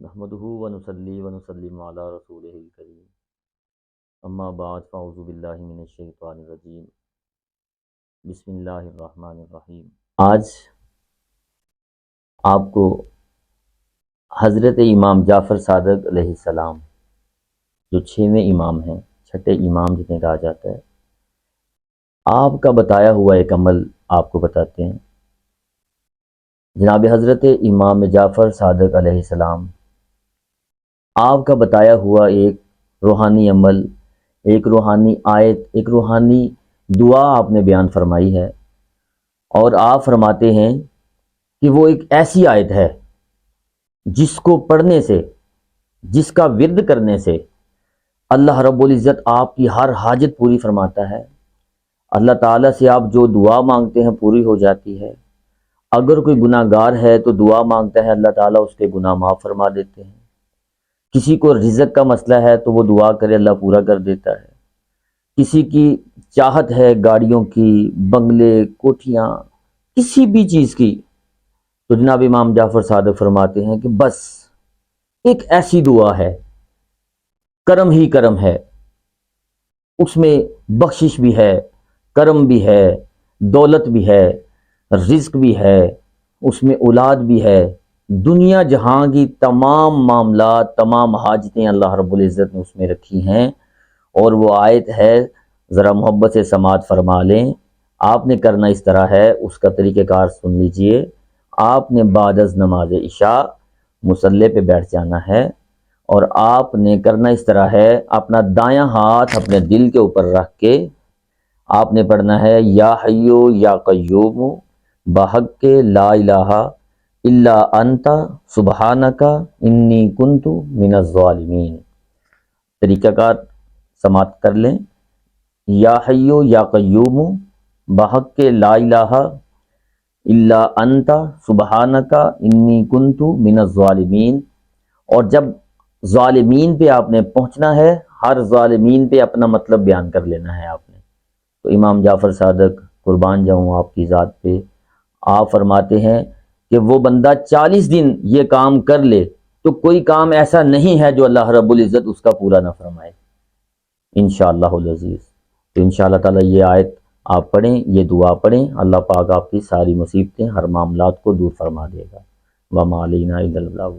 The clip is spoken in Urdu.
نحمدہ ونصلی ونسلم علی رسولہ الکریم اما بعد فاعوذ باللہ من الشیطان الرجیم بسم اللہ الرحمن الرحیم۔ آج آپ کو حضرت امام جعفر صادق علیہ السلام جو 6ویں امام ہیں، چھٹے امام جنہیں کہا جاتا ہے، آپ کا بتایا ہوا ایک عمل آپ کو بتاتے ہیں۔ جناب حضرت امام جعفر صادق علیہ السلام آپ کا بتایا ہوا ایک روحانی عمل، ایک روحانی آیت، ایک روحانی دعا آپ نے بیان فرمائی ہے، اور آپ فرماتے ہیں کہ وہ ایک ایسی آیت ہے جس کو پڑھنے سے، جس کا ورد کرنے سے اللہ رب العزت آپ کی ہر حاجت پوری فرماتا ہے۔ اللہ تعالیٰ سے آپ جو دعا مانگتے ہیں پوری ہو جاتی ہے۔ اگر کوئی گناہ گار ہے تو دعا مانگتا ہے، اللہ تعالیٰ اس کے گناہ معاف فرما دیتے ہیں۔ کسی کو رزق کا مسئلہ ہے تو وہ دعا کرے، اللہ پورا کر دیتا ہے۔ کسی کی چاہت ہے گاڑیوں کی، بنگلے، کوٹھیاں، کسی بھی چیز کی، تو جناب امام جعفر صادق فرماتے ہیں کہ بس ایک ایسی دعا ہے، کرم ہی کرم ہے، اس میں بخشش بھی ہے، کرم بھی ہے، دولت بھی ہے، رزق بھی ہے، اس میں اولاد بھی ہے، دنیا جہاں کی تمام معاملات، تمام حاجتیں اللہ رب العزت نے اس میں رکھی ہیں۔ اور وہ آیت ہے، ذرا محبت سے سماعت فرما لیں۔ آپ نے کرنا اس طرح ہے، اس کا طریقہ کار سن لیجئے۔ آپ نے بعد از نماز عشاء مصلی پہ بیٹھ جانا ہے، اور آپ نے کرنا اس طرح ہے، اپنا دایاں ہاتھ اپنے دل کے اوپر رکھ کے آپ نے پڑھنا ہے، یا حیو یا قیوم بحق لا الہ الا انت سبحانک انی کنت من الظالمین۔ طریقہ کار سماعت کر لیں۔ یا حیو یا قیوم بحق لا الہ الا انت سبحانک انی کنت من الظالمین۔ اور جب ظالمین پہ آپ نے پہنچنا ہے، ہر ظالمین پہ اپنا مطلب بیان کر لینا ہے آپ نے۔ تو امام جعفر صادق قربان جاؤں آپ کی ذات پہ، آپ فرماتے ہیں کہ وہ بندہ 40 دن یہ کام کر لے تو کوئی کام ایسا نہیں ہے جو اللہ رب العزت اس کا پورا نہ فرمائے، انشاءاللہ العزیز۔ تو انشاءاللہ تعالی یہ آیت آپ پڑھیں، یہ دعا پڑھیں، اللہ پاک آپ کی ساری مصیبتیں، ہر معاملات کو دور فرما دے گا۔ وما علینا الا البلاغ۔